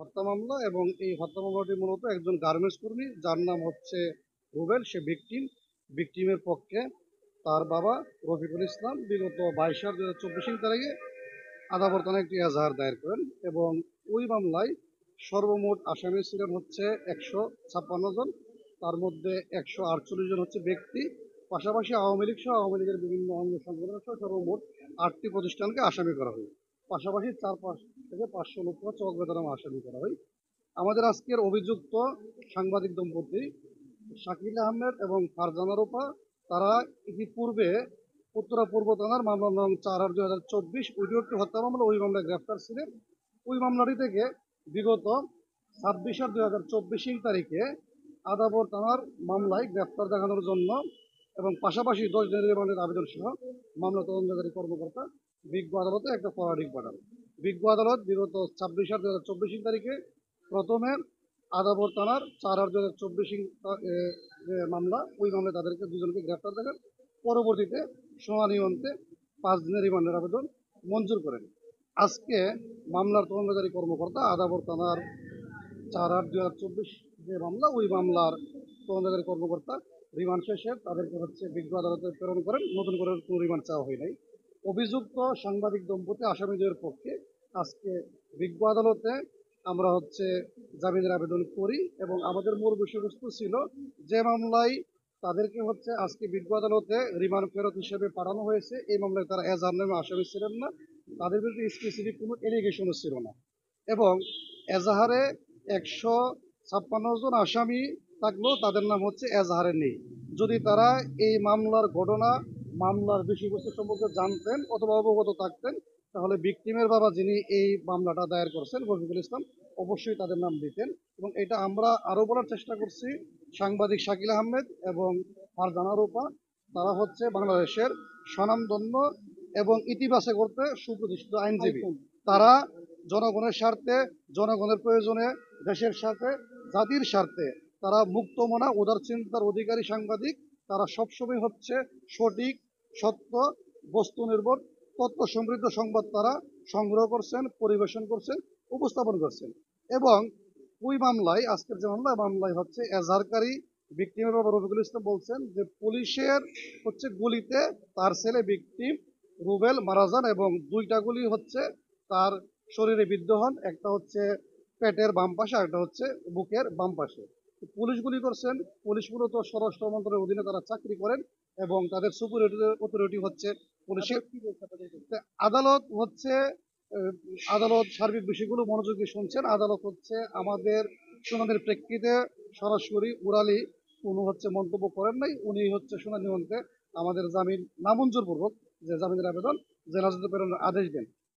হত্যা মামলা, এবং এই হত্যা মামলাটি মূলত একজন গার্মেন্টস কর্মী যার নাম হচ্ছে রুবেল, সে ভিকটিমের পক্ষে তার বাবা রফিকুল ইসলাম বিগত 22/7/2024 তারিখে আদাবর থানায় একটি এজাহার দায়ের করেন, এবং ওই মামলায় সর্বমোট আসামি ছিলেন হচ্ছে 156 জন। তার মধ্যে 148 জন হচ্ছে ব্যক্তি, পাশাপাশি আওয়ামী লীগ সহ আওয়ামী লীগের বিভিন্ন অঙ্গ সংগঠন সহ সর্বমোট 8টি প্রতিষ্ঠানকে আসামি করা হয়। পাশাপাশি 4-5 থেকে 500 লোককে হচ্ছে অজ্ঞাতনামা আসামি করা হয়। আমাদের আজকের অভিযুক্ত সাংবাদিক দম্পতি শাকিল আহমেদ এবং ফারজানা রূপা, তারা ইতিপূর্বে উত্তরা পূর্ব থানার মামলা নং 4/2024 উইডিওটি হত্যা মামলা, ওই মামলায় গ্রেফতার ছিলেন। ওই মামলাটি থেকে বিগত 26/2024 তারিখে আদাবর থানার মামলায় গ্রেফতার দেখানোর জন্য এবং পাশাপাশি 10 দিনের রিমান্ডের আবেদন সহ মামলা তদন্তকারী কর্মকর্তা বিজ্ঞ আদালতে একটা ফরওয়ার্ডিং পাঠান। বিজ্ঞ আদালত বিগত 26/2024 তারিখে প্রথমে আদাবর থানার 4/2024 যে মামলা, ওই মামলায় তাদেরকে দুজনকে গ্রেফতার দেখান। পরবর্তীতে শুনানি অন্তে 5 দিনের রিমান্ডের আবেদন মঞ্জুর করেন। আজকে মামলার তদন্তকারী কর্মকর্তা আদাবর থানার 4/8/2024 যে মামলা, ওই মামলার তদন্তকারী কর্মকর্তা রিমান্ড শেষে তাদেরকে হচ্ছে বিজ্ঞ আদালতে প্রেরণ করেন। নতুন করে কোনো রিমান্ড চাওয়া হয় নাই। অভিযুক্ত সাংবাদিক দম্পতি আসামিদের পক্ষে আজকে বিজ্ঞ আদালতে আমরা হচ্ছে জামিনের আবেদন করি, এবং আমাদের মূল বিষয়বস্তু ছিল যে মামলায় তাদেরকে হচ্ছে আজকে বিজ্ঞ আদালতে রিমান্ড ফেরত হিসেবে পাঠানো হয়েছে, এই মামলায় তারা এজাহার নামে আসামি ছিলেন না, তাদের বিরুদ্ধে স্পেসিফিক কোনো এলিগেশনও ছিল না, এবং এজাহারে 156 জন আসামি থাকলেও তাদের নাম হচ্ছে এজাহারে নেই। যদি তারা এই মামলার ঘটনা, মামলার বিষয়বস্তু সম্পর্কে জানতেন অথবা অবগত থাকতেন, তাহলে ভিকটিমের বাবা যিনি এই মামলাটা দায়ের করছেন রফিকুল ইসলাম, অবশ্যই তাদের নাম দিতেন। এবং এটা আমরা আরও বলার চেষ্টা করছি, সাংবাদিক শাকিল আহমেদ এবং ফারজানা রূপা, তারা হচ্ছে বাংলাদেশের স্বনামধন্য এবং ইতিবাচক করতে সুপ্রতিষ্ঠিত আইনজীবী। তারা জনগণের স্বার্থে, জনগণের প্রয়োজনে, দেশের স্বার্থে, জাতির স্বার্থে তারা মুক্তমনা উদার চিন্তার অধিকারী সাংবাদিক। তারা সবসময় হচ্ছে সঠিক, সত্য, বস্তু নির্ভর, তথ্য সমৃদ্ধ সংবাদ তারা সংগ্রহ করছেন, পরিবেশন করছেন, উপস্থাপন করছেন। এবং ওই মামলায়, আজকের যে মামলায় হচ্ছে এজাহারকারী ভিকটিমের বাবা রফিকুল ইসলাম বলছেন যে পুলিশের হচ্ছে গুলিতে তার ছেলে ভিকটিম রুবেল মারা যান, এবং 2টা গুলি হচ্ছে তার শরীরে বিদ্ধ হন, একটা হচ্ছে পেটের বাম পাশে, একটা হচ্ছে বুকের বাম পাশে। পুলিশ গুলি করছেন। পুলিশ মূলত স্বরাষ্ট্র মন্ত্রণালয়ের অধীনে তারা চাকরি করেন, এবং তাদের সুপারিটি অথরিটি হচ্ছে পুলিশের। আদালত হচ্ছে আদালত সার্বিক বিষয়গুলো মনোযোগ দিয়ে শুনছেন। আদালত হচ্ছে আমাদের শুনানির প্রেক্ষিতে সরাসরি উড়ালি কোনো হচ্ছে মন্তব্য করেন নাই। উনি হচ্ছে শুনানি অন্তে আমাদের জামিন নামঞ্জুর পূর্বক যে জামিনের আবেদন জেলহাজতে প্রেরণের আদেশ দেন।